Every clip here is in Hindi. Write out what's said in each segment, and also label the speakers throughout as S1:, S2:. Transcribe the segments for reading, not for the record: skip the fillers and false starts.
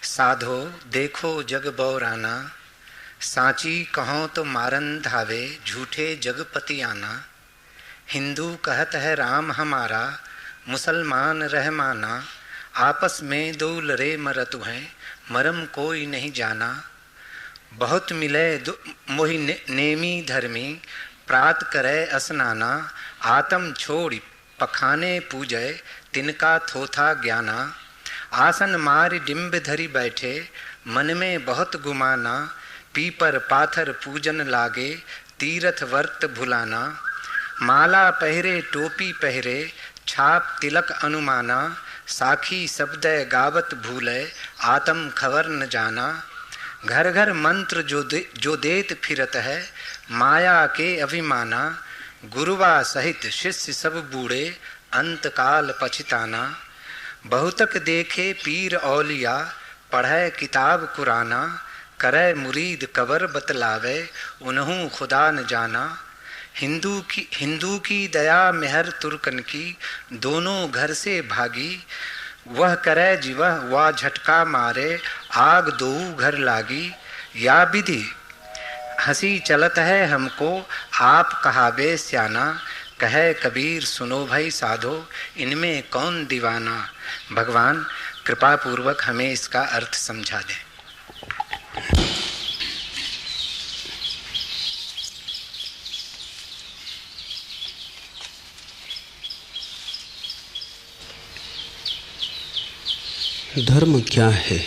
S1: साधो देखो जग बौराना, सांची कहो तो मारन धावे, झूठे जगपति आना। हिंदू कहत है राम हमारा, मुसलमान रहमाना। आपस में दो लरे मरत हैं, मरम कोई नहीं जाना। बहुत मिले मोहि नेमी धर्मी, प्रात करे असनाना। आत्म छोड़ी पखाने पूजय, तिनका थोथा ज्ञाना। आसन मारि डिम्ब धरी बैठे, मन में बहुत गुमाना। पीपर पाथर पूजन लागे, तीरथ वर्त भुलाना। माला पहरे टोपी पहरे, छाप तिलक अनुमाना। साखी शब्द गावत भूले, आत्म खबर न जाना। घर घर मंत्र जो देत फिरत है, माया के अभिमाना। गुरुवा सहित शिष्य सब बूढ़े, अंत काल पछताना। बहुतक देखे पीर औलिया, पढ़े किताब कुराना। करे मुरीद कबर बतलावे, उन्हू खुदा न जाना। हिंदू की दया मेहर तुर्कन की, दोनों घर से भागी। वह करे जीवह वा झटका मारे, आग दो घर लागी। या विधि हंसी चलत है हमको, आप कहावे स्याना। कहे कबीर सुनो भाई साधो, इनमें कौन दीवाना। भगवान कृपा पूर्वक हमें इसका अर्थ समझा दें।
S2: धर्म क्या है?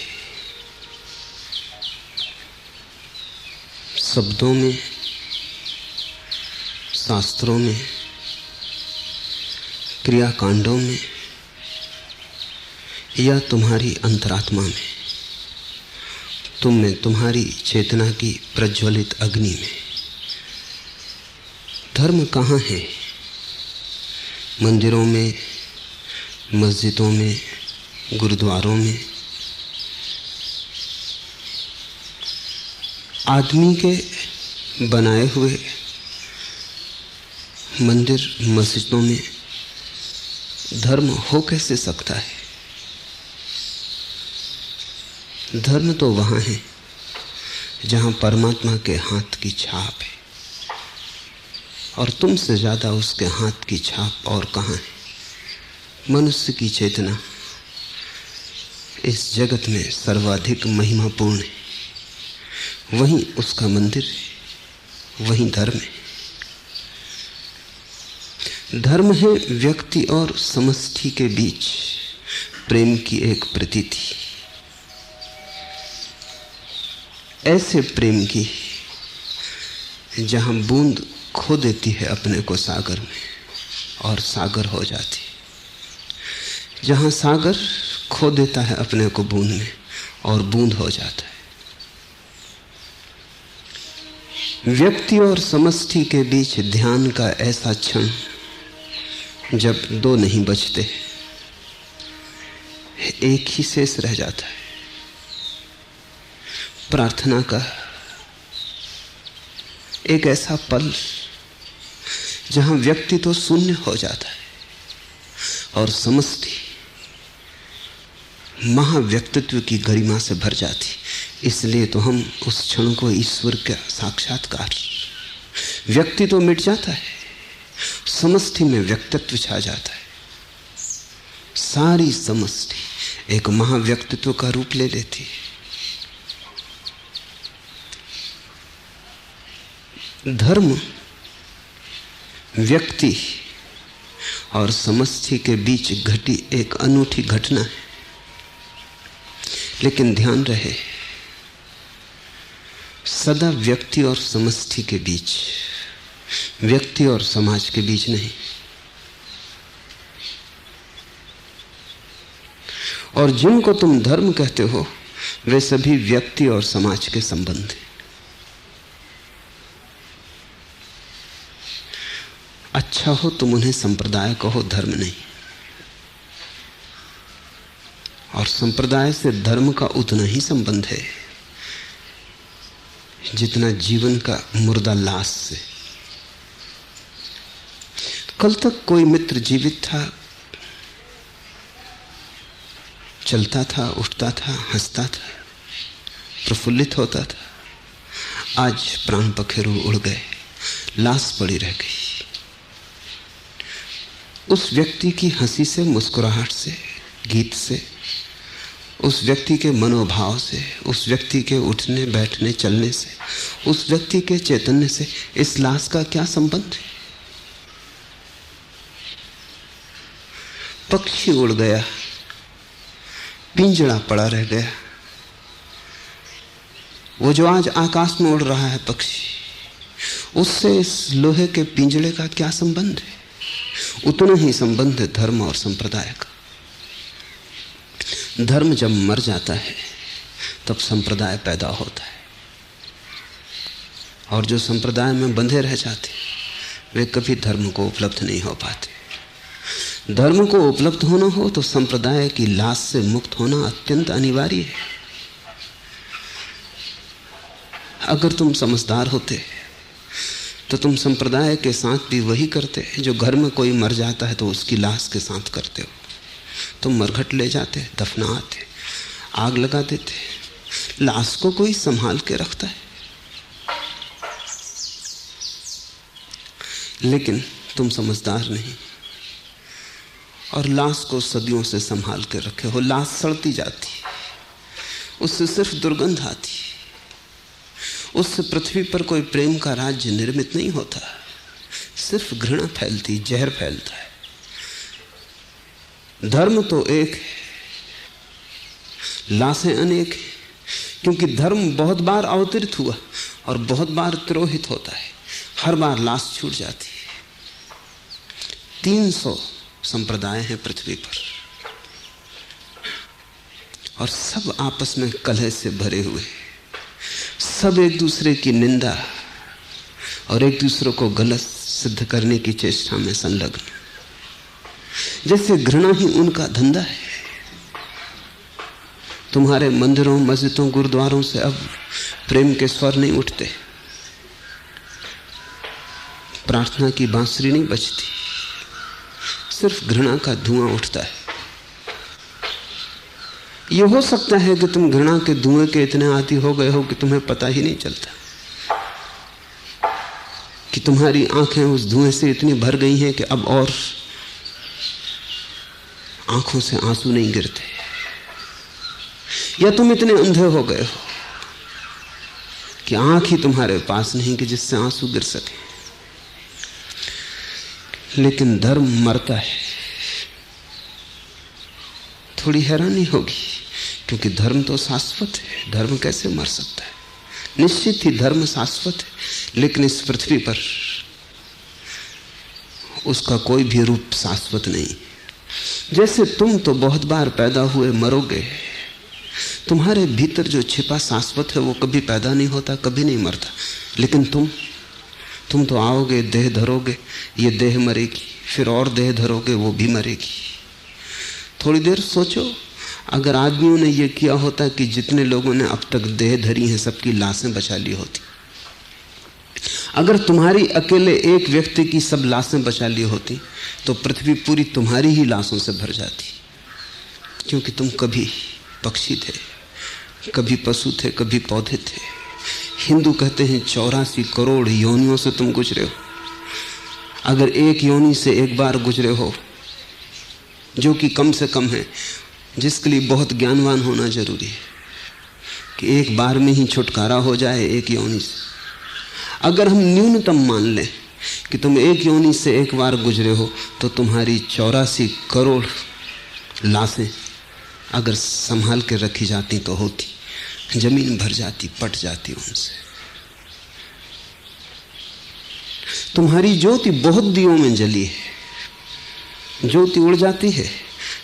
S2: शब्दों में, शास्त्रों में, क्रियाकांडों में, या तुम्हारी अंतरात्मा में, तुम में तुम्हारी चेतना की प्रज्वलित अग्नि में? धर्म कहाँ है? मंदिरों में, मस्जिदों में, गुरुद्वारों में? आदमी के बनाए हुए मंदिर मस्जिदों में धर्म हो कैसे सकता है? धर्म तो वहाँ है जहाँ परमात्मा के हाथ की छाप है, और तुमसे ज्यादा उसके हाथ की छाप और कहाँ है? मनुष्य की चेतना इस जगत में सर्वाधिक महिमापूर्ण है, वहीं उसका मंदिर है, वहीं धर्म है। धर्म है व्यक्ति और समष्टि के बीच प्रेम की एक प्रतीति, ऐसे प्रेम की जहां बूंद खो देती है अपने को सागर में और सागर हो जाती, जहां सागर खो देता है अपने को बूंद में और बूंद हो जाता है। व्यक्ति और समष्टि के बीच ध्यान का ऐसा क्षण जब दो नहीं बचते, एक ही शेष रह जाता है। प्रार्थना का एक ऐसा पल जहां व्यक्ति तो शून्य हो जाता है और समष्टि महाव्यक्तित्व की गरिमा से भर जाती। इसलिए तो हम उस क्षण को ईश्वर का साक्षात्कार, व्यक्ति तो मिट जाता है, समष्टि में व्यक्तित्व छा जाता है। सारी समष्टि एक महाव्यक्तित्व का रूप ले लेती है। धर्म व्यक्ति और समष्टि के बीच घटी एक अनूठी घटना है, लेकिन ध्यान रहे सदा व्यक्ति और समष्टि के बीच, व्यक्ति और समाज के बीच नहीं। और जिनको तुम धर्म कहते हो वे सभी व्यक्ति और समाज के संबंध हैं। अच्छा हो तुम उन्हें संप्रदाय कहो, धर्म नहीं। और संप्रदाय से धर्म का उतना ही संबंध है जितना जीवन का मुर्दा लाश से। कल तक कोई मित्र जीवित था, चलता था, उठता था, हंसता था, प्रफुल्लित होता था। आज प्राण पखेरु उड़ गए, लाश पड़ी रह गई। उस व्यक्ति की हंसी से, मुस्कुराहट से, गीत से, उस व्यक्ति के मनोभाव से, उस व्यक्ति के उठने बैठने चलने से, उस व्यक्ति के चैतन्य से इस लाश का क्या संबंध है? पक्षी उड़ गया, पिंजड़ा पड़ा रह गया। वो जो आज आकाश में उड़ रहा है पक्षी, उससे इस लोहे के पिंजड़े का क्या संबंध है? उतना ही संबंध है धर्म और संप्रदाय का। धर्म जब मर जाता है तब संप्रदाय पैदा होता है, और जो संप्रदाय में बंधे रह जाते वे कभी धर्म को उपलब्ध नहीं हो पाते। धर्म को उपलब्ध होना हो तो संप्रदाय की लाश से मुक्त होना अत्यंत अनिवार्य है। अगर तुम समझदार होते तो तुम संप्रदाय के साथ भी वही करते जो घर में कोई मर जाता है तो उसकी लाश के साथ करते हो। तुम मरघट ले जाते, दफनाते, आग लगा देते। लाश को कोई संभाल के रखता है, लेकिन तुम समझदार नहीं और लाश को सदियों से संभाल के रखे हो। लाश सड़ती जाती, उससे सिर्फ दुर्गंध आती, उससे पृथ्वी पर कोई प्रेम का राज्य निर्मित नहीं होता, सिर्फ घृणा फैलती, जहर फैलता है। धर्म तो एक है, लाशें अनेक हैं, क्योंकि धर्म बहुत बार अवतरित हुआ और बहुत बार तिरोहित होता है। हर बार लाश छूट जाती है। 300 संप्रदाय हैं पृथ्वी पर और सब आपस में कलह से भरे हुए, सब एक दूसरे की निंदा और एक दूसरे को गलत सिद्ध करने की चेष्टा में संलग्न, जैसे घृणा ही उनका धंधा है। तुम्हारे मंदिरों, मस्जिदों, गुरुद्वारों से अब प्रेम के स्वर नहीं उठते, प्रार्थना की बांसुरी नहीं बजती, सिर्फ घृणा का धुआं उठता है। यह हो सकता है कि तुम घृणा के धुएं के इतने आदी हो गए हो कि तुम्हें पता ही नहीं चलता, कि तुम्हारी आंखें उस धुएं से इतनी भर गई हैं कि अब और आंखों से आंसू नहीं गिरते, या तुम इतने अंधे हो गए हो कि आंख ही तुम्हारे पास नहीं कि जिससे आंसू गिर सके। लेकिन धर्म मरता है। थोड़ी हैरानी होगी, क्योंकि धर्म तो शाश्वत है। धर्म कैसे मर सकता है? निश्चित ही धर्म शाश्वत है, लेकिन इस पृथ्वी पर उसका कोई भी रूप शाश्वत नहीं। जैसे तुम तो बहुत बार पैदा हुए, मरोगे, तुम्हारे भीतर जो छिपा शाश्वत है वो कभी पैदा नहीं होता, कभी नहीं मरता। लेकिन तुम तो आओगे, देह धरोगे, ये देह मरेगी, फिर और देह धरोगे, वो भी मरेगी। थोड़ी देर सोचो, अगर आदमियों ने ये किया होता कि जितने लोगों ने अब तक देह धरी हैं सबकी लाशें बचा ली होती, अगर तुम्हारी अकेले एक व्यक्ति की सब लाशें बचा ली होती तो पृथ्वी पूरी तुम्हारी ही लाशों से भर जाती, क्योंकि तुम कभी पक्षी थे, कभी पशु थे, कभी पौधे थे। हिंदू कहते हैं 84 करोड़ योनियों से तुम गुजरे हो। अगर एक योनि से एक बार गुजरे हो, जो कि कम से कम है, जिसके लिए बहुत ज्ञानवान होना जरूरी है कि एक बार में ही छुटकारा हो जाए एक योनि से। अगर हम न्यूनतम मान लें कि तुम एक योनि से एक बार गुजरे हो, तो तुम्हारी 84 करोड़ लाशें अगर संभाल के रखी जाती तो होती, जमीन भर जाती, पट जाती उनसे। तुम्हारी ज्योति बहुत दियों में जली है, ज्योति उड़ जाती है,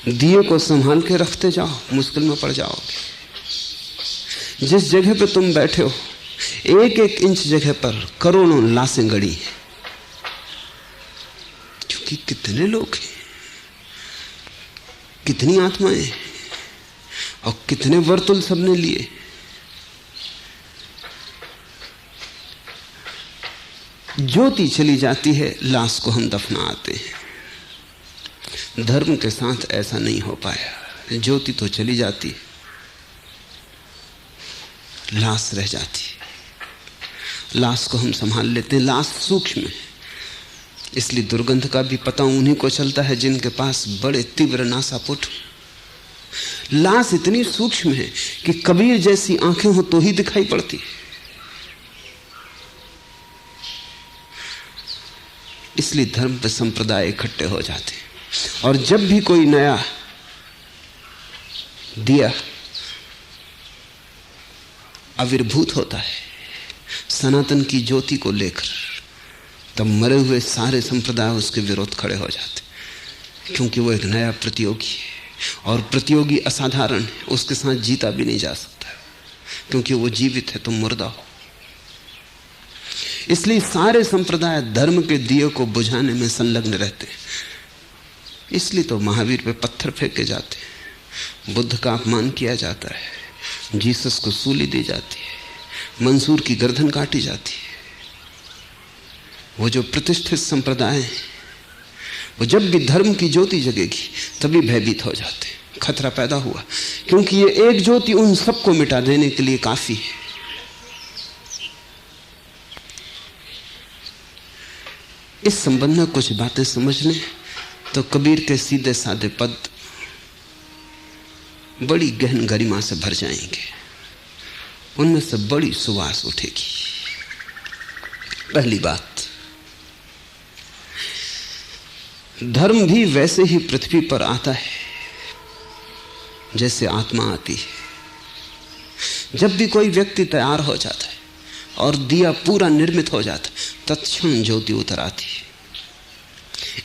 S2: दिए को संभाल के रखते जाओ, मुश्किल में पड़ जाओगे। जिस जगह पे तुम बैठे हो, एक एक इंच जगह पर करोड़ों लाशें गड़ी हैं, क्योंकि कितने लोग हैं, कितनी आत्माएं और कितने वर्तुल सबने लिए। ज्योति चली जाती है, लाश को हम दफना आते हैं। धर्म के साथ ऐसा नहीं हो पाया। ज्योति तो चली जाती, लाश रह जाती। लाश को हम संभाल लेते हैं। लाश सूक्ष्म है, इसलिए दुर्गंध का भी पता उन्हीं को चलता है जिनके पास बड़े तीव्र नासापुट। लाश इतनी सूक्ष्म है कि कबीर जैसी आंखें हो तो ही दिखाई पड़ती। इसलिए धर्म पे संप्रदाय इकट्ठे हो जाते हैं। और जब भी कोई नया दिया आविर्भूत होता है सनातन की ज्योति को लेकर, तब मरे हुए सारे संप्रदाय उसके विरोध खड़े हो जाते, क्योंकि वो एक नया प्रतियोगी है और प्रतियोगी असाधारण है। उसके साथ जीता भी नहीं जा सकता, क्योंकि वो जीवित है, तुम मुर्दा हो। इसलिए सारे संप्रदाय धर्म के दिए को बुझाने में संलग्न रहते हैं। इसलिए तो महावीर पे पत्थर फेंके जाते हैं, बुद्ध का अपमान किया जाता है, जीसस को सूली दी जाती है, मंसूर की गर्दन काटी जाती है। वो जो प्रतिष्ठित संप्रदाय है, वो जब भी धर्म की ज्योति जगेगी तभी भयभीत हो जाते हैं। खतरा पैदा हुआ, क्योंकि ये एक ज्योति उन सबको मिटा देने के लिए काफी है। इस संबंध में कुछ बातें समझने तो कबीर के सीधे साधे पद बड़ी गहन गरिमा से भर जाएंगे। उनमें से बड़ी सुवास उठेगी। पहली बात, धर्म भी वैसे ही पृथ्वी पर आता है जैसे आत्मा आती है। जब भी कोई व्यक्ति तैयार हो जाता है और दिया पूरा निर्मित हो जाता है, तत्क्षण ज्योति उतर आती है।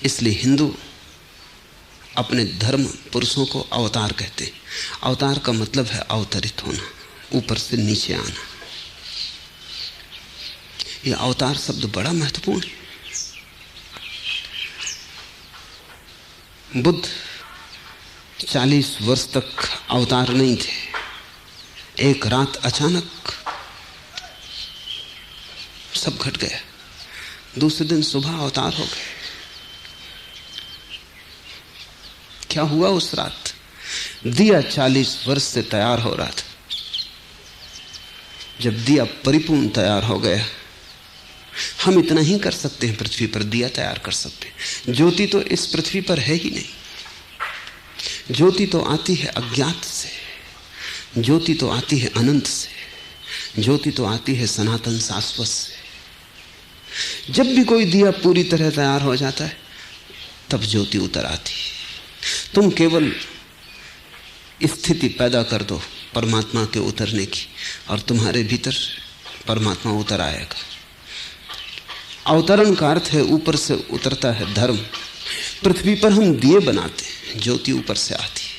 S2: इसलिए हिंदू अपने धर्म पुरुषों को अवतार कहते हैं। अवतार का मतलब है अवतरित होना, ऊपर से नीचे आना। यह अवतार शब्द बड़ा महत्वपूर्ण है। बुद्ध 40 वर्ष तक अवतार नहीं थे। एक रात अचानक सब घट गया। दूसरे दिन सुबह अवतार हो गए। क्या हुआ उस रात? दिया 40 वर्ष से तैयार हो रहा था। जब दिया परिपूर्ण तैयार हो गया, हम इतना ही कर सकते हैं, पृथ्वी पर दिया तैयार कर सकते हैं। ज्योति तो इस पृथ्वी पर है ही नहीं। ज्योति तो आती है अज्ञात से, ज्योति तो आती है अनंत से, ज्योति तो आती है सनातन शाश्वत से। जब भी कोई दिया पूरी तरह तैयार हो जाता है, तब ज्योति उतर आती है। तुम केवल स्थिति पैदा कर दो परमात्मा के उतरने की, और तुम्हारे भीतर परमात्मा उतर आएगा। अवतरण का अर्थ है ऊपर से उतरता है धर्म। पृथ्वी पर हम दिए बनाते हैं, ज्योति ऊपर से आती है।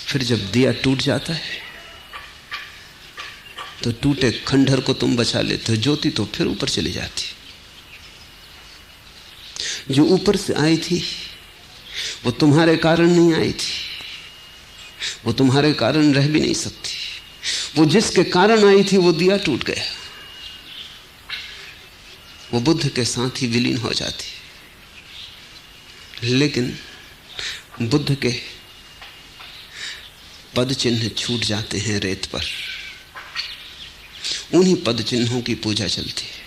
S2: फिर जब दिया टूट जाता है तो टूटे खंडहर को तुम बचा लेते हो, ज्योति तो फिर ऊपर चली जाती। जो ऊपर से आई थी वो तुम्हारे कारण नहीं आई थी, वो तुम्हारे कारण रह भी नहीं सकती। वो जिसके कारण आई थी वो दिया टूट गया, वो बुद्ध के साथ ही विलीन हो जाती। लेकिन बुद्ध के पद चिन्ह छूट जाते हैं रेत पर। उन्हीं पद चिन्हों की पूजा चलती है।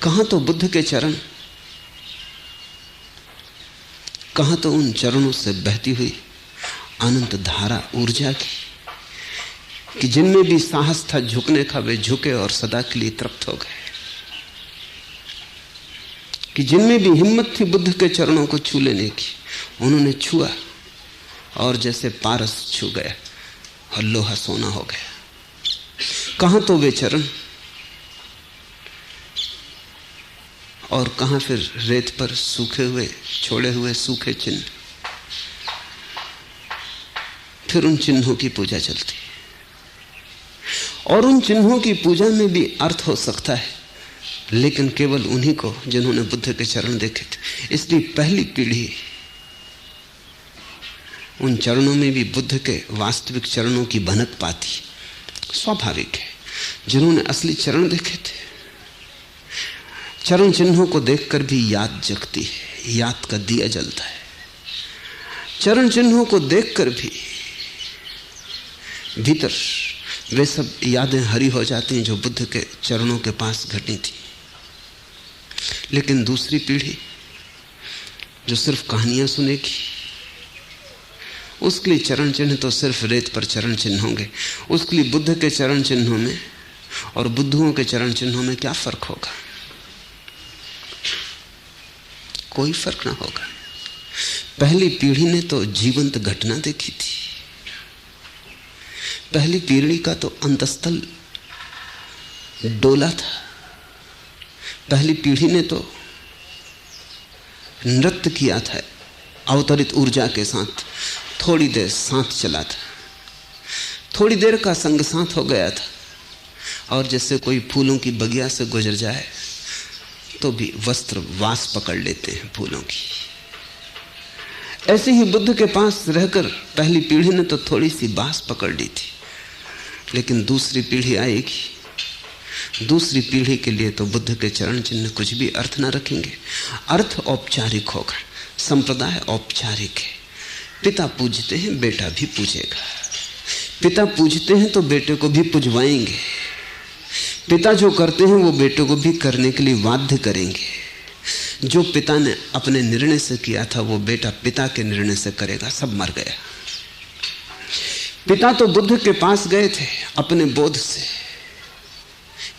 S2: कहां तो बुद्ध के चरण, कहां तो उन चरणों से बहती हुई अनंत धारा ऊर्जा की, कि जिनमें भी साहस था झुकने का वे झुके और सदा के लिए तृप्त हो गए। कि जिनमें भी हिम्मत थी बुद्ध के चरणों को छू लेने की, उन्होंने छुआ और जैसे पारस छू गया और लोहा सोना हो गया। कहां तो वे चरण और कहां फिर रेत पर सूखे हुए छोड़े हुए सूखे चिन्ह। फिर उन चिन्हों की पूजा चलती है, और उन चिन्हों की पूजा में भी अर्थ हो सकता है, लेकिन केवल उन्हीं को जिन्होंने बुद्ध के चरण देखे थे। इसलिए पहली पीढ़ी उन चरणों में भी बुद्ध के वास्तविक चरणों की भनक पाती। स्वाभाविक है, जिन्होंने असली चरण देखे थे, चरण चिन्हों को देखकर भी याद जगती है, याद का दिया जलता है। चरण चिन्हों को देखकर भी भीतर वे सब यादें हरी हो जाती हैं जो बुद्ध के चरणों के पास घटी थी। लेकिन दूसरी पीढ़ी जो सिर्फ कहानियां सुनेगी, उसके लिए चरण चिन्ह तो सिर्फ रेत पर चरण चिन्ह होंगे। उसके लिए बुद्ध के चरण चिन्हों में और बुद्धुओं के चरण चिन्हों में क्या फर्क होगा? कोई फर्क ना होगा। पहली पीढ़ी ने तो जीवंत घटना देखी थी। पहली पीढ़ी का तो अंतस्थल डोला था। पहली पीढ़ी ने तो नृत्य किया था अवतरित ऊर्जा के साथ। थोड़ी देर साथ चला था, थोड़ी देर का संग साथ हो गया था। और जैसे कोई फूलों की बगिया से गुजर जाए तो भी वस्त्र वास पकड़ लेते हैं फूलों की। ऐसे ही बुद्ध के पास रहकर पहली पीढ़ी ने तो थोड़ी सी बास पकड़ ली थी। लेकिन दूसरी पीढ़ी आएगी, दूसरी पीढ़ी के लिए तो बुद्ध के चरण चिन्ह कुछ भी अर्थ ना रखेंगे। अर्थ औपचारिक होगा, संप्रदाय औपचारिक है। पिता पूजते हैं, बेटा भी पूजेगा। पिता पूजते हैं तो बेटे को भी पुजवाएंगे। पिता जो करते हैं वो बेटे को भी करने के लिए बाध्य करेंगे। जो पिता ने अपने निर्णय से किया था वो बेटा पिता के निर्णय से करेगा। सब मर गया। पिता तो बुद्ध के पास गए थे, अपने बोध से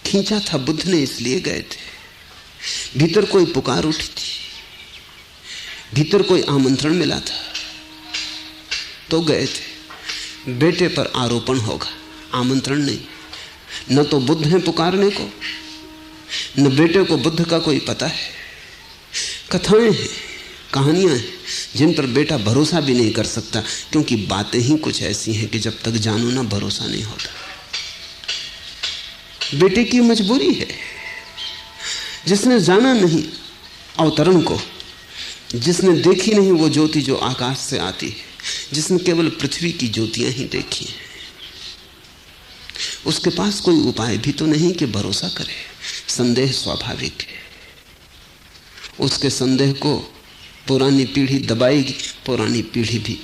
S2: खींचा था बुद्ध ने, इसलिए गए थे। भीतर कोई पुकार उठी थी, भीतर कोई आमंत्रण मिला था तो गए थे। बेटे पर आरोपण होगा, आमंत्रण नहीं। न तो बुद्ध है पुकारने को, न बेटे को बुद्ध का कोई पता है। कथाएं हैं, कहानियां हैं जिन पर बेटा भरोसा भी नहीं कर सकता, क्योंकि बातें ही कुछ ऐसी हैं कि जब तक जानो ना भरोसा नहीं होता। बेटे की मजबूरी है। जिसने जाना नहीं अवतरण को, जिसने देखी नहीं वो ज्योति जो आकाश से आती है, जिसने केवल पृथ्वी की ज्योतियां ही देखी हैं, उसके पास कोई उपाय भी तो नहीं कि भरोसा करे। संदेह स्वाभाविक है। उसके संदेह को पुरानी पीढ़ी दबाएगी। पुरानी पीढ़ी भी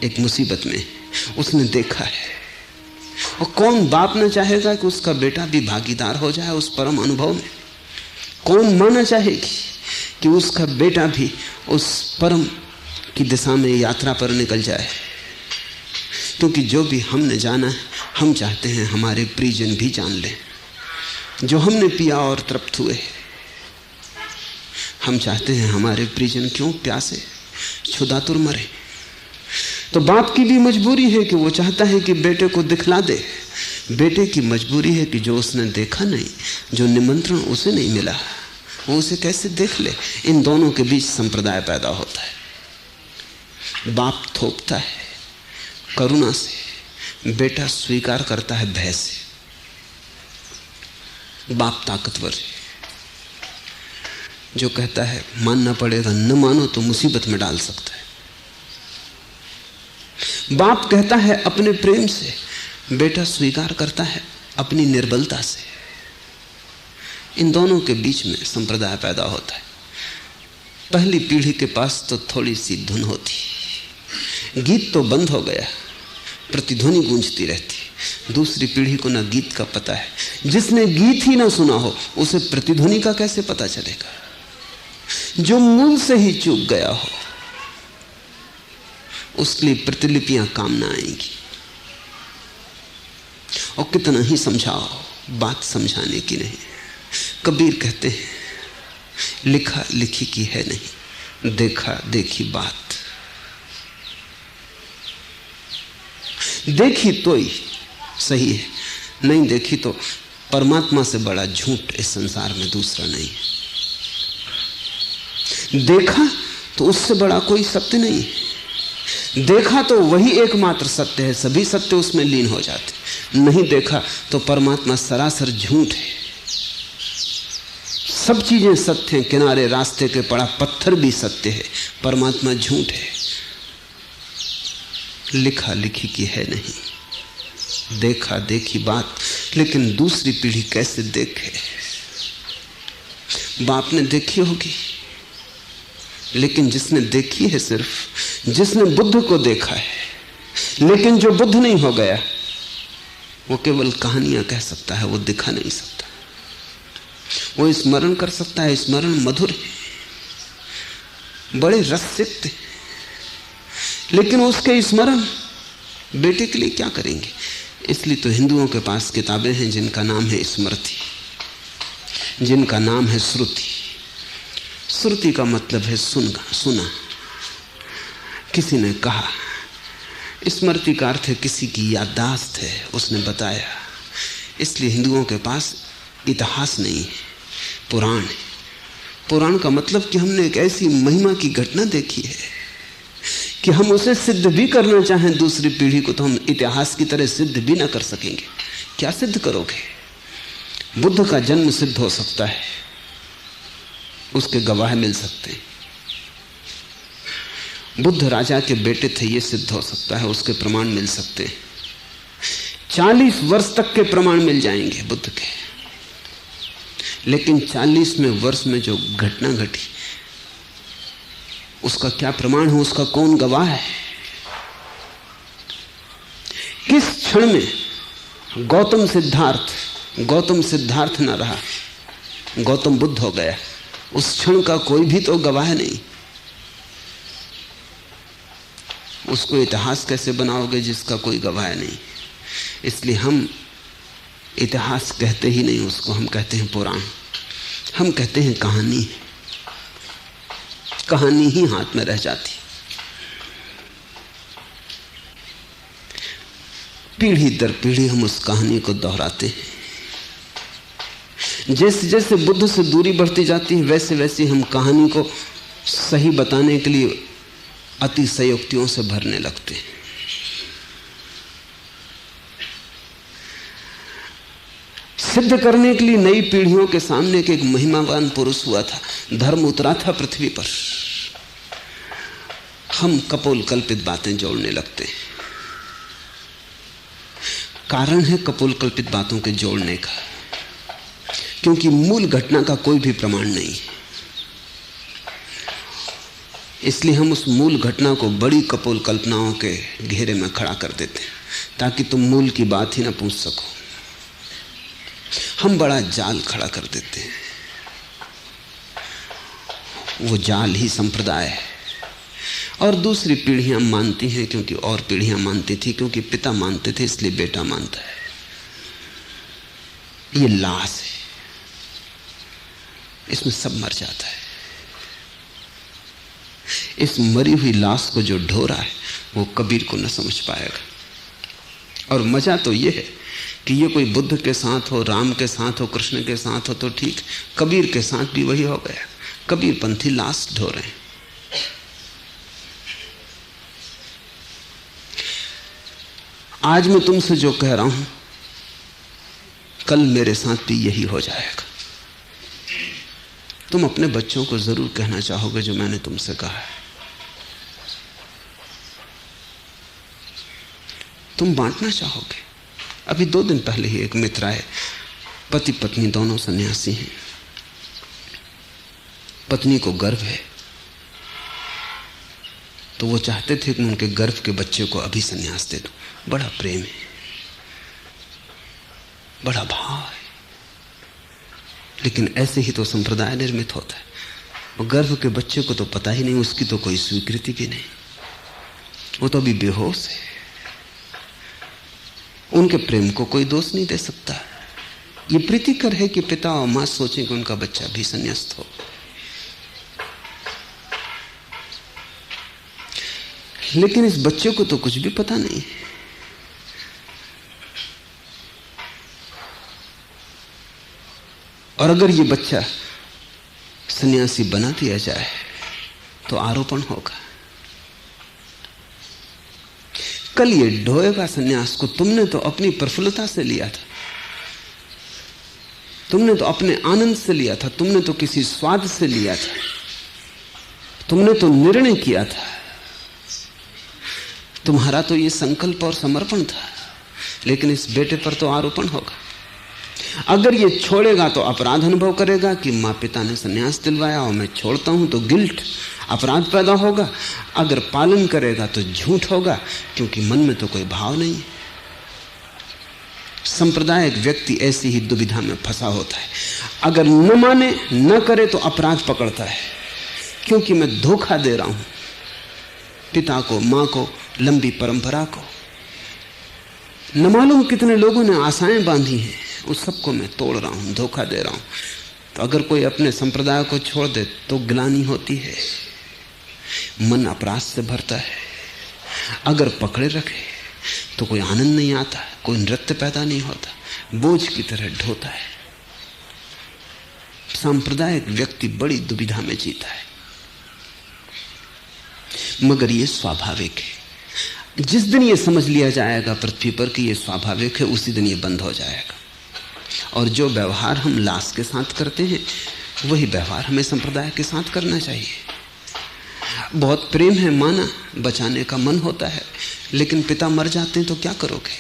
S2: एक मुसीबत में है। उसने देखा है। और कौन बाप न चाहेगा कि उसका बेटा भी भागीदार हो जाए उस परम अनुभव में? कौन मां न चाहेगी कि उसका बेटा भी उस परम की दिशा में यात्रा पर निकल जाए? क्योंकि जो भी हमने जाना है, हम चाहते हैं हमारे परिजन भी जान लें। जो हमने पिया और तृप्त हुए, हम चाहते हैं हमारे परिजन क्यों प्यासे क्षुधातुर मरे। तो बाप की भी मजबूरी है कि वो चाहता है कि बेटे को दिखला दे। बेटे की मजबूरी है कि जो उसने देखा नहीं, जो निमंत्रण उसे नहीं मिला, वो उसे कैसे देख ले। इन दोनों के बीच संप्रदाय पैदा होता है। बाप थोपता है करुणा से, बेटा स्वीकार करता है भय से। बाप ताकतवर है जो कहता है मानना पड़ेगा, न मानो तो मुसीबत में डाल सकता है। बाप कहता है अपने प्रेम से, बेटा स्वीकार करता है अपनी निर्बलता से। इन दोनों के बीच में संप्रदाय पैदा होता है। पहली पीढ़ी के पास तो थोड़ी सी धुन होती, गीत तो बंद हो गया, प्रतिध्वनि गूंजती रहती। दूसरी पीढ़ी को ना गीत का पता है। जिसने गीत ही ना सुना हो उसे प्रतिध्वनि का कैसे पता चलेगा? जो मूल से ही चूक गया हो उसके लिए प्रतिलिपियां काम ना आएंगी। और कितना ही समझाओ, बात समझाने की नहीं। कबीर कहते हैं लिखा लिखी की है नहीं, देखा देखी बात। देखी तो ही सही है, नहीं देखी तो परमात्मा से बड़ा झूठ इस संसार में दूसरा नहीं है। देखा तो उससे बड़ा कोई सत्य नहीं है। देखा तो वही एकमात्र सत्य है, सभी सत्य उसमें लीन हो जाते। नहीं देखा तो परमात्मा सरासर झूठ है। सब चीजें सत्य हैं, किनारे रास्ते के पड़ा पत्थर भी सत्य है, परमात्मा झूठ है। लिखा लिखी की है नहीं, देखा देखी बात। लेकिन दूसरी पीढ़ी कैसे देखे? बाप ने देखी होगी, लेकिन जिसने देखी है, सिर्फ जिसने बुद्ध को देखा है, लेकिन जो बुद्ध नहीं हो गया वो केवल कहानियां कह सकता है, वो दिखा नहीं सकता। वो स्मरण कर सकता है, स्मरण मधुर है, बड़े रस सिक्त है, लेकिन उसके स्मरण बेटे के लिए क्या करेंगे? इसलिए तो हिंदुओं के पास किताबें हैं जिनका नाम है स्मृति, जिनका नाम है श्रुति। श्रुति का मतलब है सुना, किसी ने कहा। स्मृति का अर्थ है किसी की याददाश्त है, उसने बताया। इसलिए हिंदुओं के पास इतिहास नहीं है, पुराण है। पुराण का मतलब कि हमने एक ऐसी महिमा की घटना देखी है कि हम उसे सिद्ध भी करना चाहें दूसरी पीढ़ी को, तो हम इतिहास की तरह सिद्ध भी ना कर सकेंगे। क्या सिद्ध करोगे? बुद्ध का जन्म सिद्ध हो सकता है, उसके गवाह मिल सकते हैं। बुद्ध राजा के बेटे थे, ये सिद्ध हो सकता है, उसके प्रमाण मिल सकते हैं। 40 वर्ष तक के प्रमाण मिल जाएंगे बुद्ध के, लेकिन 40वें वर्ष में जो घटना घटी उसका क्या प्रमाण है? उसका कौन गवाह है? किस क्षण में गौतम सिद्धार्थ न रहा, गौतम बुद्ध हो गया, उस क्षण का कोई भी तो गवाह नहीं। उसको इतिहास कैसे बनाओगे जिसका कोई गवाह नहीं? इसलिए हम इतिहास कहते ही नहीं उसको, हम कहते हैं पुराण, हम कहते हैं कहानी। कहानी ही हाथ में रह जाती। पीढ़ी दर पीढ़ी हम उस कहानी को दोहराते हैं। जैसे जैसे बुद्ध से दूरी बढ़ती जाती है, वैसे वैसे हम कहानी को सही बताने के लिए अतिशयोक्तियों से भरने लगते हैं। सिद्ध करने के लिए नई पीढ़ियों के सामने एक महिमावान पुरुष हुआ था, धर्म उतरा था पृथ्वी पर। हम कपोल कल्पित बातें जोड़ने लगते हैं। कारण है कपोल कल्पित बातों के जोड़ने का, क्योंकि मूल घटना का कोई भी प्रमाण नहीं है। इसलिए हम उस मूल घटना को बड़ी कपोल कल्पनाओं के घेरे में खड़ा कर देते हैं, ताकि तुम मूल की बात ही ना पूछ सको। हम बड़ा जाल खड़ा कर देते हैं। वो जाल ही संप्रदाय है। और दूसरी पीढ़ियां मानती हैं क्योंकि और पीढ़ियां मानती थी, क्योंकि पिता मानते थे इसलिए बेटा मानता है। ये लाश है, इसमें सब मर जाता है। इस मरी हुई लाश को जो ढो रहा है वो कबीर को न समझ पाएगा। और मजा तो ये है कि ये कोई बुद्ध के साथ हो, राम के साथ हो, कृष्ण के साथ हो तो ठीक, कबीर के साथ भी वही हो गया। कबीर पंथी लाश ढो रहे हैं। आज मैं तुमसे जो कह रहा हूं कल मेरे साथ भी यही हो जाएगा। तुम अपने बच्चों को जरूर कहना चाहोगे जो मैंने तुमसे कहा है। तुम बांटना चाहोगे। अभी 2 दिन पहले ही एक मित्र आए, पति पत्नी दोनों सन्यासी हैं। पत्नी को गर्भ है तो वो चाहते थे कि उनके गर्भ के बच्चे को अभी सन्यास दे दूं। बड़ा प्रेम है, बड़ा भाव है, लेकिन ऐसे ही तो संप्रदाय निर्मित होता है। वो गर्भ के बच्चे को तो पता ही नहीं, उसकी तो कोई स्वीकृति भी नहीं, वो तो अभी बेहोश है। उनके प्रेम को कोई दोष नहीं दे सकता। ये प्रीतिकर है कि पिता और मां सोचें कि उनका बच्चा भी संन्यास्त हो, लेकिन इस बच्चे को तो कुछ भी पता नहीं। और अगर ये बच्चा सन्यासी बना दिया जाए तो आरोपण होगा। कल ये ढोएगा सन्यास को। तुमने तो अपनी प्रफुल्लता से लिया था, तुमने तो अपने आनंद से लिया था, तुमने तो किसी स्वाद से लिया था, तुमने तो निर्णय किया था, तुम्हारा तो ये संकल्प और समर्पण था। लेकिन इस बेटे पर तो आरोपण होगा। अगर ये छोड़ेगा तो अपराध अनुभव करेगा कि माँ पिता ने सन्यास दिलवाया और मैं छोड़ता हूं तो गिल्ट। अपराध पैदा होगा, अगर पालन करेगा तो झूठ होगा, क्योंकि मन में तो कोई भाव नहीं है। सांप्रदायिक व्यक्ति ऐसी ही दुविधा में फंसा होता है। अगर न माने न करे तो अपराध पकड़ता है, क्योंकि मैं धोखा दे रहा हूं पिता को, मां को, लंबी परंपरा को। न मालूम कितने लोगों ने आशाएं बांधी हैं, उस सबको मैं तोड़ रहा हूं, धोखा दे रहा हूं। तो अगर कोई अपने संप्रदाय को छोड़ दे तो ग्लानि होती है, मन अपराध से भरता है। अगर पकड़े रखे तो कोई आनंद नहीं आता, कोई नृत्य पैदा नहीं होता, बोझ की तरह ढोता है। सांप्रदायिक व्यक्ति बड़ी दुविधा में जीता है, मगर ये स्वाभाविक है। जिस दिन ये समझ लिया जाएगा पृथ्वी पर कि ये स्वाभाविक है, उसी दिन ये बंद हो जाएगा। और जो व्यवहार हम लाश के साथ करते हैं, वही व्यवहार हमें संप्रदाय के साथ करना चाहिए। बहुत प्रेम है, माना, बचाने का मन होता है, लेकिन पिता मर जाते हैं तो क्या करोगे?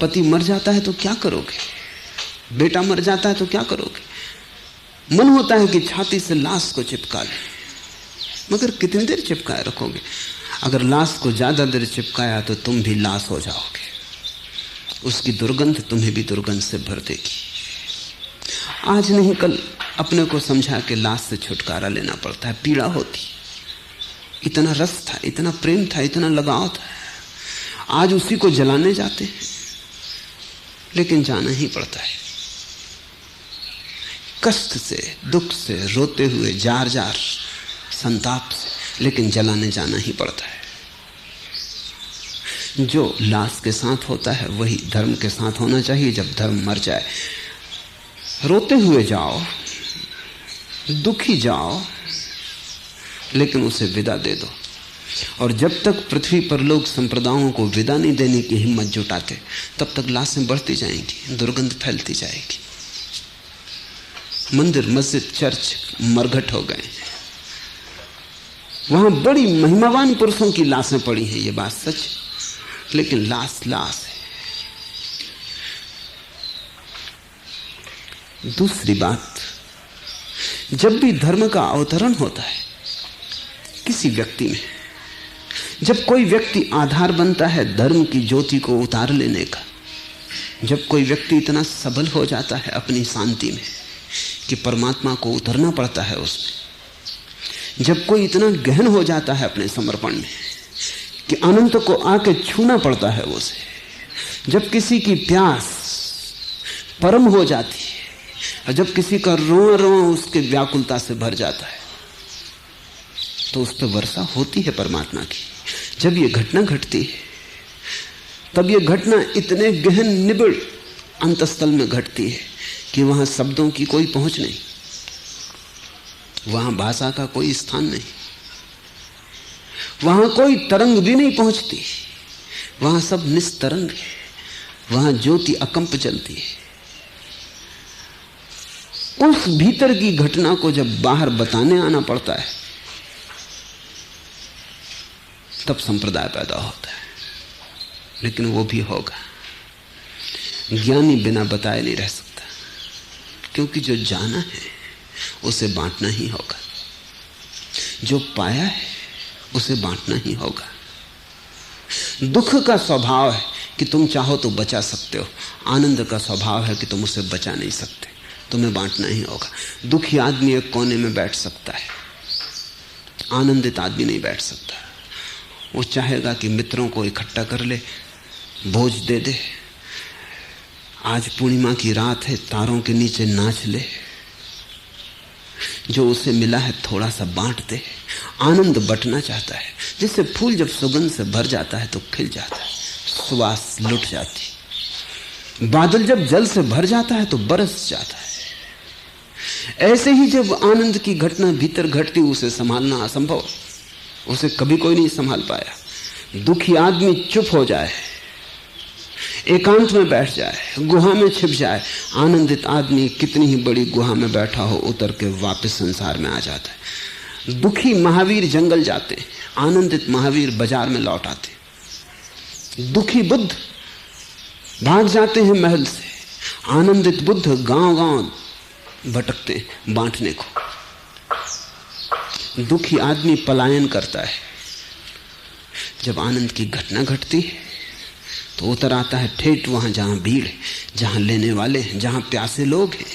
S2: पति मर जाता है तो क्या करोगे? बेटा मर जाता है तो क्या करोगे? मन होता है कि छाती से लाश को चिपका ले, मगर कितनी देर चिपकाए रखोगे? अगर लाश को ज्यादा देर चिपकाया तो तुम भी लाश हो जाओगे, उसकी दुर्गंध तुम्हें भी दुर्गंध से भर देगी। आज नहीं कल अपने को समझा के लाश से छुटकारा लेना पड़ता है, पीड़ा होती। इतना रस था, इतना प्रेम था, इतना लगाव था, आज उसी को जलाने जाते हैं, लेकिन जाना ही पड़ता है। कष्ट से, दुख से, रोते हुए, जार जार संताप से, लेकिन जलाने जाना ही पड़ता है। जो लाश के साथ होता है वही धर्म के साथ होना चाहिए। जब धर्म मर जाए, रोते हुए जाओ, दुखी जाओ, लेकिन उसे विदा दे दो। और जब तक पृथ्वी पर लोग संप्रदायों को विदा नहीं देने की हिम्मत जुटाते, तब तक लाशें बढ़ती जाएंगी, दुर्गंध फैलती जाएगी। मंदिर, मस्जिद, चर्च मरघट हो गए, वहां बड़ी महिमावान पुरुषों की लाशें पड़ी हैं, ये बात सच, लेकिन लाश लाश है। दूसरी बात, जब भी धर्म का अवतरण होता है किसी व्यक्ति में, जब कोई व्यक्ति आधार बनता है धर्म की ज्योति को उतार लेने का, जब कोई व्यक्ति इतना सबल हो जाता है अपनी शांति में कि परमात्मा को उतरना पड़ता है उसमें, जब कोई इतना गहन हो जाता है अपने समर्पण में कि अनंत को आके छूना पड़ता है उसे, जब किसी की प्यास परम हो जाती है और जब किसी का रोआ रोआ उसके व्याकुलता से भर जाता है, तो उस पर वर्षा होती है परमात्मा की। जब ये घटना घटती है, तब ये घटना इतने गहन निबिड़ अंतस्थल में घटती है कि वहां शब्दों की कोई पहुंच नहीं, वहां भाषा का कोई स्थान नहीं, वहां कोई तरंग भी नहीं पहुंचती, वहां सब निस्तरंग है, वहां ज्योति अकंप जलती है। उस भीतर की घटना को जब बाहर बताने आना पड़ता है, तब संप्रदाय पैदा होता है। लेकिन वो भी होगा, ज्ञानी बिना बताए नहीं रह सकता, क्योंकि जो जाना है उसे बांटना ही होगा, जो पाया है उसे बांटना ही होगा। दुख का स्वभाव है कि तुम चाहो तो बचा सकते हो, आनंद का स्वभाव है कि तुम उसे बचा नहीं सकते, तुम्हें बांटना ही होगा। दुखी आदमी एक कोने में बैठ सकता है, आनंदित आदमी नहीं बैठ सकता। वो चाहेगा कि मित्रों को इकट्ठा कर ले, भोज दे दे, आज पूर्णिमा की रात है, तारों के नीचे नाच ले, जो उसे मिला है थोड़ा सा बांट दे। आनंद बंटना चाहता है, जैसे फूल जब सुगंध से भर जाता है तो खिल जाता है, सुवास लुट जाती। बादल जब जल से भर जाता है तो बरस जाता है। ऐसे ही जब आनंद की घटना भीतर घटती, उसे संभालना असंभव, उसे कभी कोई नहीं संभाल पाया। दुखी आदमी चुप हो जाए, एकांत में बैठ जाए, गुहा में छिप जाए। आनंदित आदमी कितनी ही बड़ी गुहा में बैठा हो, उतर के वापस संसार में आ जाता है। दुखी महावीर जंगल जाते, आनंदित महावीर बाजार में लौट आते। दुखी बुद्ध भाग जाते हैं महल से, आनंदित बुद्ध गांव गांव भटकते बांटने को। दुखी आदमी पलायन करता है। जब आनंद की घटना घटती है तो उतर आता है ठेठ वहां जहां भीड़ है, जहां लेने वाले हैं, जहां प्यासे लोग हैं,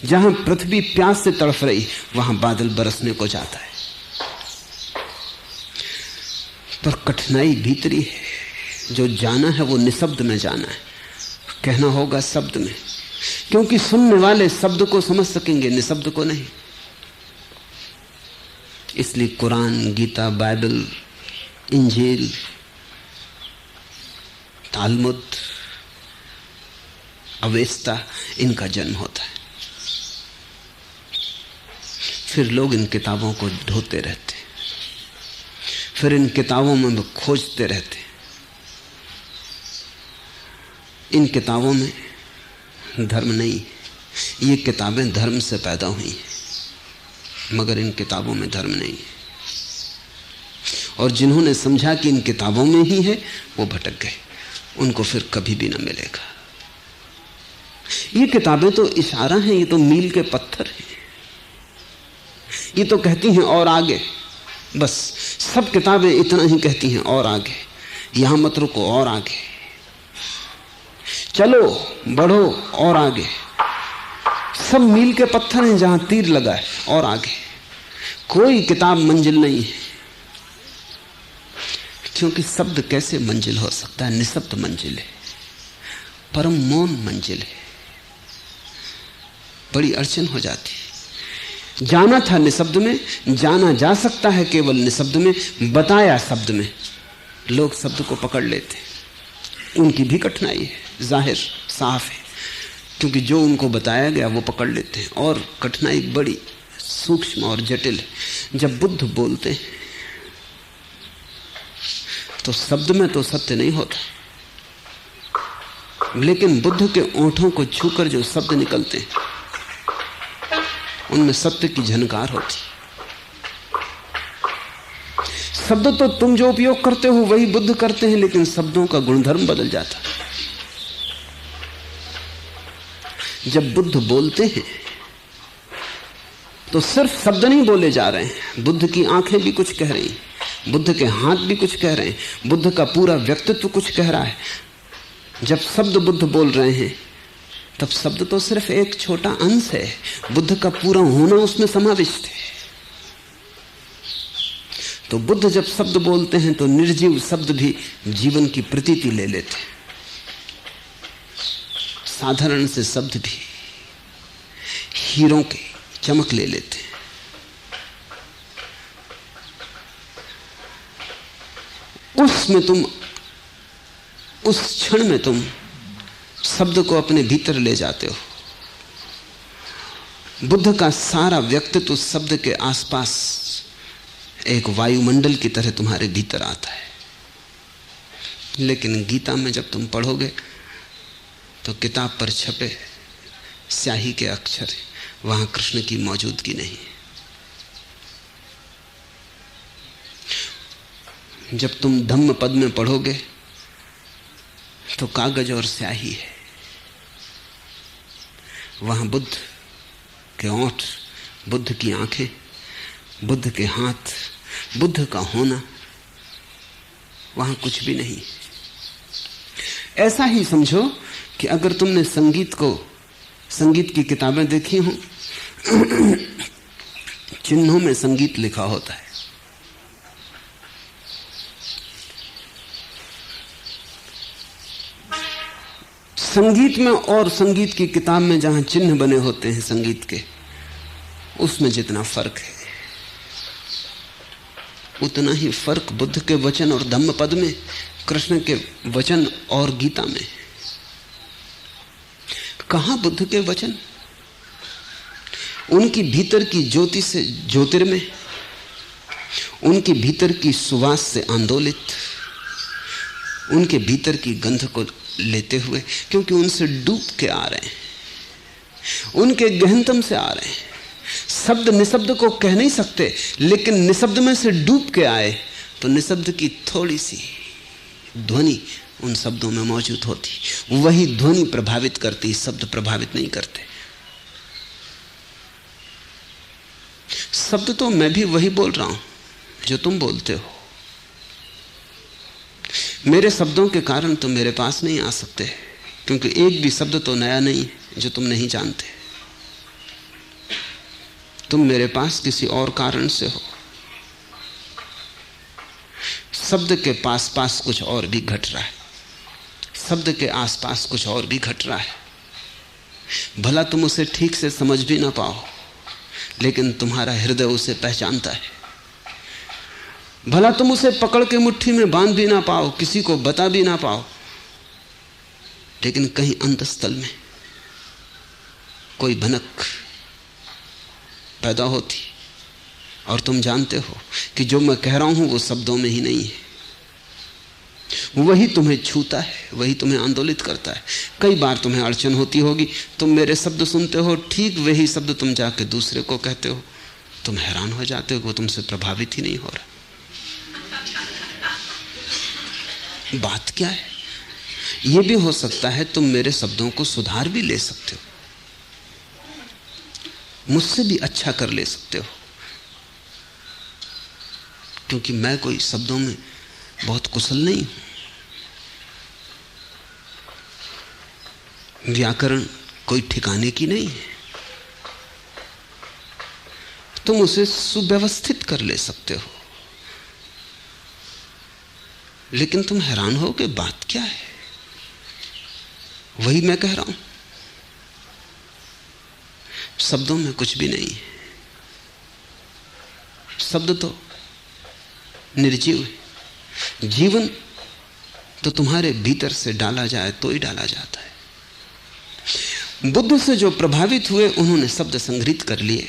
S2: जहां पृथ्वी प्यास से तड़फ रही, वहां बादल बरसने को जाता है। पर कठिनाई भीतरी है। जो जाना है वो निशब्द में जाना है, कहना होगा शब्द में, क्योंकि सुनने वाले शब्द को समझ सकेंगे, निशब्द को नहीं। इसलिए कुरान, गीता, बाइबल, इंजील, तालमुद, अवेस्ता, इनका जन्म होता है। फिर लोग इन किताबों को ढोते रहते, फिर इन किताबों में खोजते रहते। इन किताबों में धर्म नहीं, ये किताबें धर्म से पैदा हुई हैं, मगर इन किताबों में धर्म नहीं है। और जिन्होंने समझा कि इन किताबों में ही है, वो भटक गए, उनको फिर कभी भी ना मिलेगा। ये किताबें तो इशारा हैं, ये तो मील के पत्थर हैं, ये तो कहती हैं और आगे। बस सब किताबें इतना ही कहती हैं, और आगे, यहां मत रुको, और आगे चलो, बढ़ो, और आगे। सब मील के पत्थर हैं जहां तीर लगा है, और आगे। कोई किताब मंजिल नहीं है, क्योंकि शब्द कैसे मंजिल हो सकता है? निशब्द मंजिल है, परम मौन मंजिल है। बड़ी अड़चन हो जाती है। जाना था निशब्द में, जाना जा सकता है केवल निशब्द में, बताया शब्द में। लोग शब्द को पकड़ लेते, उनकी भी कठिनाई है, जाहिर साफ है, क्योंकि जो उनको बताया गया वो पकड़ लेते हैं। और कठिनाई बड़ी सूक्ष्म और जटिल है। जब बुद्ध बोलते हैं तो शब्द में तो सत्य नहीं होता, लेकिन बुद्ध के ओंठों को छूकर जो शब्द निकलते हैं उनमें सत्य की झनकार होती। शब्द तो तुम जो उपयोग करते हो वही बुद्ध करते हैं, लेकिन शब्दों का गुणधर्म बदल जाता। जब बुद्ध बोलते हैं तो सिर्फ शब्द नहीं बोले जा रहे हैं, बुद्ध की आंखें भी कुछ कह रही हैं, बुद्ध के हाथ भी कुछ कह रहे हैं, बुद्ध का पूरा व्यक्तित्व कुछ कह रहा है। जब शब्द बुद्ध बोल रहे हैं तब शब्द तो सिर्फ एक छोटा अंश है, बुद्ध का पूरा होना उसमें समाविष्ट है। तो बुद्ध जब शब्द बोलते हैं तो निर्जीव शब्द भी जीवन की प्रतीति ले लेते हैं, साधारण से शब्द भी हीरों की चमक ले लेते हैं। उसमें तुम, उस क्षण में तुम शब्द को अपने भीतर ले जाते हो। बुद्ध का सारा व्यक्तित्व उस शब्द के आसपास एक वायुमंडल की तरह तुम्हारे भीतर आता है। लेकिन गीता में जब तुम पढ़ोगे तो किताब पर छपे स्याही के अक्षर, वहां कृष्ण की मौजूदगी नहीं है। जब तुम धम्म पद में पढ़ोगे तो कागज और स्याही है, वहां बुद्ध के ओंठ, बुद्ध की आंखें, बुद्ध के हाथ, बुद्ध का होना, वहां कुछ भी नहीं। ऐसा ही समझो कि अगर तुमने संगीत की किताबें देखी हो, चिन्हों में संगीत लिखा होता है। संगीत में और संगीत की किताब में जहां चिन्ह बने होते हैं संगीत के, उसमें जितना फर्क है उतना ही फर्क बुद्ध के वचन और धम्म पद में, कृष्ण के वचन और गीता में। कहां बुद्ध के वचन? उनकी भीतर की ज्योति से ज्योतिर्मय, उनके भीतर की सुवास से आंदोलित, उनके भीतर की गंध को लेते हुए, क्योंकि उनसे डूब के आ रहे हैं, उनके गहनतम से आ रहे हैं। शब्द निशब्द को कह नहीं सकते, लेकिन निशब्द में से डूब के आए तो निशब्द की थोड़ी सी ध्वनि उन शब्दों में मौजूद होती। वही ध्वनि प्रभावित करती, शब्द प्रभावित नहीं करते। शब्द तो मैं भी वही बोल रहा हूं जो तुम बोलते हो। मेरे शब्दों के कारण तुम मेरे पास नहीं आ सकते, क्योंकि एक भी शब्द तो नया नहीं है जो तुम नहीं जानते। तुम मेरे पास किसी और कारण से हो। शब्द के पास पास कुछ और भी घट रहा है, शब्द के आसपास कुछ और भी घट रहा है। भला तुम उसे ठीक से समझ भी ना पाओ, लेकिन तुम्हारा हृदय उसे पहचानता है। भला तुम उसे पकड़ के मुट्ठी में बांध भी ना पाओ, किसी को बता भी ना पाओ, लेकिन कहीं अंतस्थल में कोई भनक पैदा होती और तुम जानते हो कि जो मैं कह रहा हूं वो शब्दों में ही नहीं है। वही तुम्हें छूता है, वही तुम्हें आंदोलित करता है। कई बार तुम्हें अड़चन होती होगी, तुम मेरे शब्द सुनते हो, ठीक वही शब्द तुम जाके दूसरे को कहते हो, तुम हैरान हो जाते हो कि वो तुमसे प्रभावित ही नहीं हो रहा। बात क्या है? यह भी हो सकता है तुम मेरे शब्दों को सुधार भी ले सकते हो, मुझसे भी अच्छा कर ले सकते हो, क्योंकि मैं कोई शब्दों में बहुत कुशल नहीं हूं। व्याकरण कोई ठिकाने की नहीं है। तुम उसे सुव्यवस्थित कर ले सकते हो, लेकिन तुम हैरान हो कि बात क्या है। वही मैं कह रहा हूं, शब्दों में कुछ भी नहीं है। शब्द तो निर्जीव है। जीवन तो तुम्हारे भीतर से डाला जाए तो ही डाला जाता है। बुद्ध से जो प्रभावित हुए उन्होंने शब्द संग्रहित कर लिए।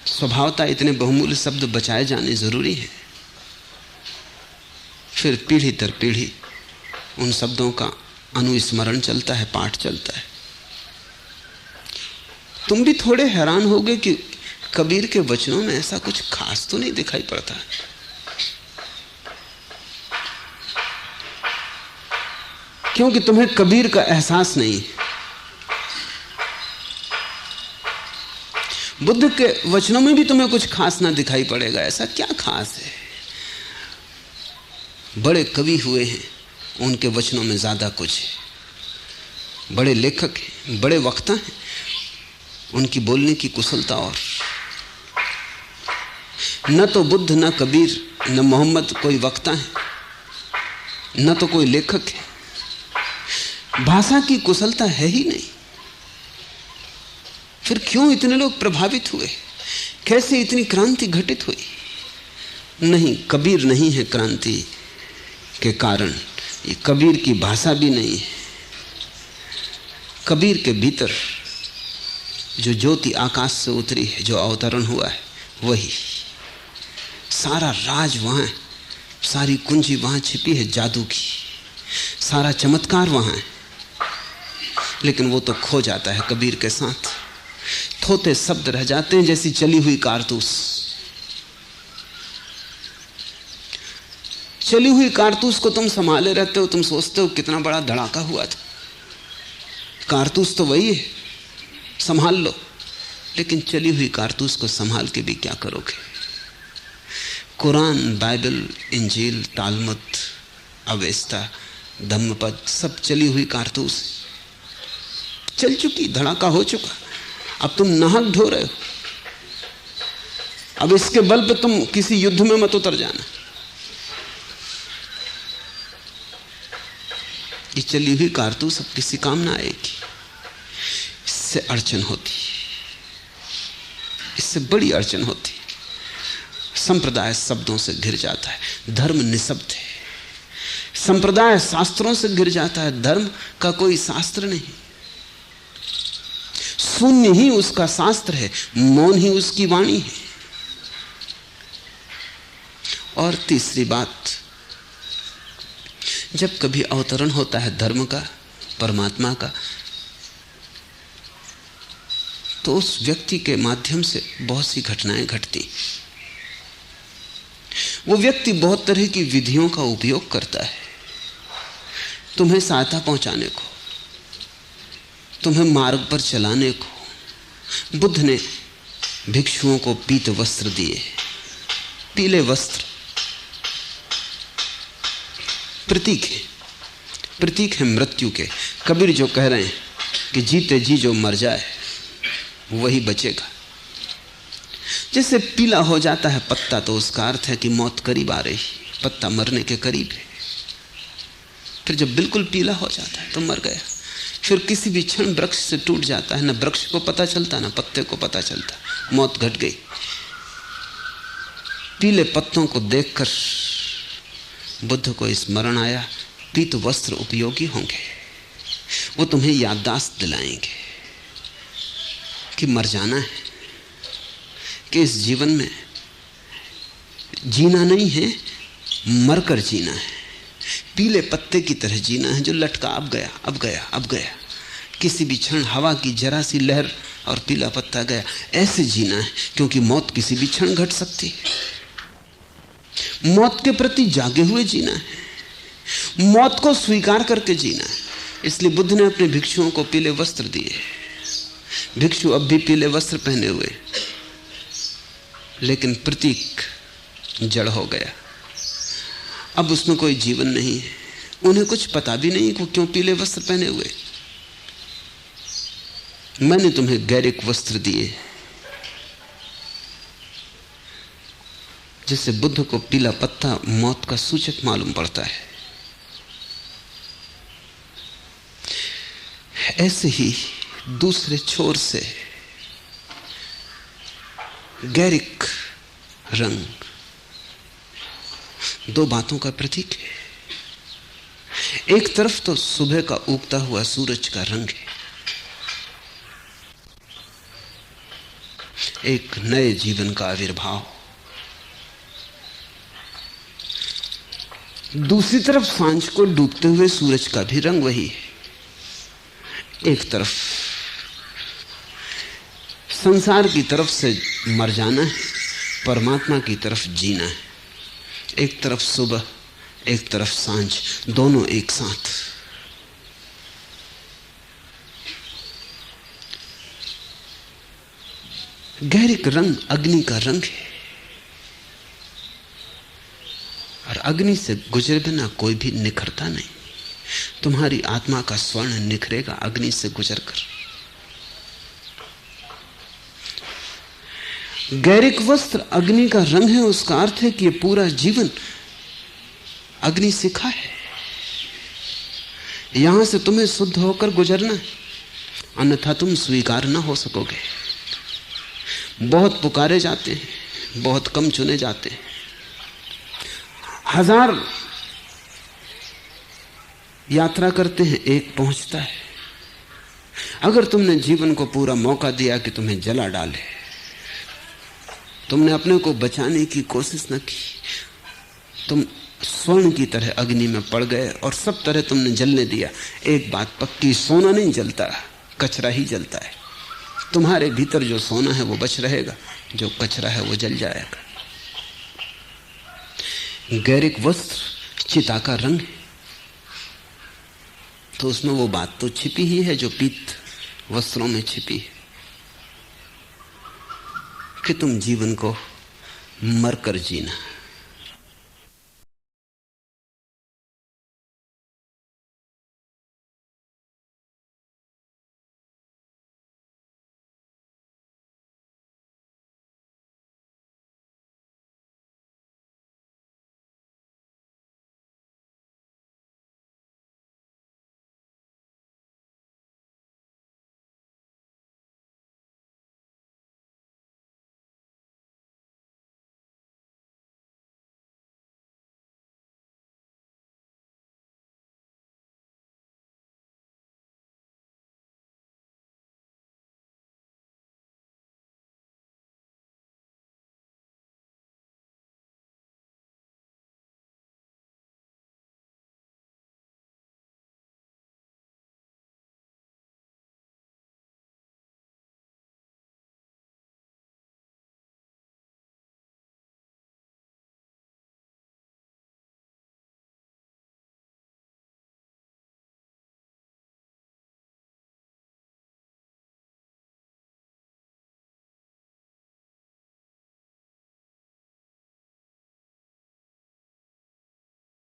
S2: स्वभावतः इतने बहुमूल्य शब्द बचाए जाने जरूरी है। फिर पीढ़ी दर पीढ़ी उन शब्दों का अनुस्मरण चलता है, पाठ चलता है। तुम भी थोड़े हैरान होगे कि कबीर के वचनों में ऐसा कुछ खास तो नहीं दिखाई पड़ता। क्योंकि तुम्हें कबीर का एहसास नहीं। बुद्ध के वचनों में भी तुम्हें कुछ खास ना दिखाई पड़ेगा। ऐसा क्या खास है? बड़े कवि हुए हैं, उनके वचनों में ज्यादा कुछ है। बड़े लेखक हैं, बड़े वक्ता हैं, उनकी बोलने की कुशलता। और न तो बुद्ध, न कबीर, न मोहम्मद कोई वक्ता है, न तो कोई लेखक है। भाषा की कुशलता है ही नहीं। फिर क्यों इतने लोग प्रभावित हुए? कैसे इतनी क्रांति घटित हुई? नहीं, कबीर नहीं है क्रांति के कारण, ये कबीर की भाषा भी नहीं है। कबीर के भीतर जो ज्योति आकाश से उतरी है, जो अवतरण हुआ है, वही सारा राज वहां है, सारी कुंजी वहां छिपी है जादू की, सारा चमत्कार वहां है। लेकिन वो तो खो जाता है कबीर के साथ। थोथे शब्द रह जाते हैं जैसी चली हुई कारतूस। चली हुई कारतूस को तुम संभाले रहते हो, तुम सोचते हो कितना बड़ा धड़ाका हुआ था। कारतूस तो वही है, संभाल लो। लेकिन चली हुई कारतूस को संभाल के भी क्या करोगे? कुरान, बाइबल, इंजील, तालमुद, अवेस्ता, धम्मपद, सब चली हुई कारतूस चल चुकी, धड़ाका हो चुका। अब तुम नाहक ढो रहे हो। अब इसके बल पे तुम किसी युद्ध में मत उतर जाना। ये चली हुई कारतूस अब किसी काम ना आएगी। इससे अड़चन होती, इससे बड़ी अड़चन होती। संप्रदाय शब्दों से घिर जाता है, धर्म निशब्द है। संप्रदाय शास्त्रों से घिर जाता है, धर्म का कोई शास्त्र नहीं। शून्य ही उसका शास्त्र है, मौन ही उसकी वाणी है। और तीसरी बात, जब कभी अवतरण होता है धर्म का, परमात्मा का, तो उस व्यक्ति के माध्यम से बहुत सी घटनाएं घटती। वो व्यक्ति बहुत तरह की विधियों का उपयोग करता है तुम्हें सहायता पहुंचाने को, तुम्हें मार्ग पर चलाने को। बुद्ध ने भिक्षुओं को पीत वस्त्र दिए। पीले वस्त्र प्रतीक है मृत्यु के। कबीर जो कह रहे हैं कि जीते जी जो मर जाए वही बचेगा। जैसे पीला हो जाता है पत्ता तो उसका अर्थ है कि मौत करीब आ रही, पत्ता मरने के करीब है। फिर जब बिल्कुल पीला हो जाता है तो मर गया। फिर किसी भी क्षण वृक्ष से टूट जाता है, न वृक्ष को पता चलता न पत्ते को पता चलता, मौत घट गई। पीले पत्तों को देखकर बुद्ध को स्मरण आया, पीत वस्त्र उपयोगी होंगे, वो तुम्हें याददाश्त दिलाएंगे कि मर जाना है, कि इस जीवन में जीना नहीं है, मरकर जीना है। पीले पत्ते की तरह जीना है जो लटका अब गया, अब गया, अब गया। किसी भी क्षण हवा की जरा सी लहर और पीला पत्ता गया। ऐसे जीना है क्योंकि मौत किसी भी क्षण घट सकती है। मौत के प्रति जागे हुए जीना है, मौत को स्वीकार करके जीना है। इसलिए बुद्ध ने अपने भिक्षुओं को पीले वस्त्र दिए। भिक्षु अब भी पीले वस्त्र पहने हुए, लेकिन प्रतीक जड़ हो गया। अब उसमें कोई जीवन नहीं है। उन्हें कुछ पता भी नहीं कि क्यों पीले वस्त्र पहने हुए। मैंने तुम्हें गैरिक वस्त्र दिए। जैसे बुद्ध को पीला पत्ता मौत का सूचक मालूम पड़ता है, ऐसे ही दूसरे छोर से गैरिक रंग दो बातों का प्रतीक है। एक तरफ तो सुबह का उगता हुआ सूरज का रंग है, एक नए जीवन का आविर्भाव। दूसरी तरफ सांझ को डूबते हुए सूरज का भी रंग वही है। एक तरफ संसार की तरफ से मर जाना है, परमात्मा की तरफ जीना है। एक तरफ सुबह, एक तरफ सांझ, दोनों एक साथ। गैरिक रंग अग्नि का रंग है, और अग्नि से गुजरे बिना कोई भी निखरता नहीं। तुम्हारी आत्मा का स्वर्ण निखरेगा अग्नि से गुजरकर। गैरिक वस्त्र अग्नि का रंग है, उसका अर्थ है कि ये पूरा जीवन अग्नि शिखा है। यहां से तुम्हें शुद्ध होकर गुजरना है, अन्यथा तुम स्वीकार ना हो सकोगे। बहुत पुकारे जाते हैं, बहुत कम चुने जाते हैं। 1000 यात्रा करते हैं, एक पहुंचता है। अगर तुमने जीवन को पूरा मौका दिया कि तुम्हें जला डाले, तुमने अपने को बचाने की कोशिश न की, तुम स्वर्ण की तरह अग्नि में पड़ गए और सब तरह तुमने जलने दिया। एक बात पक्की, सोना नहीं जलता, कचरा ही जलता है। तुम्हारे भीतर जो सोना है वो बच रहेगा, जो कचरा है वो जल जाएगा। गैरिक वस्त्र चिता का रंग है, तो उसमें वो बात तो छिपी ही है जो पीत वस्त्रों में छिपी है, कि तुम जीवन को मरकर जीना।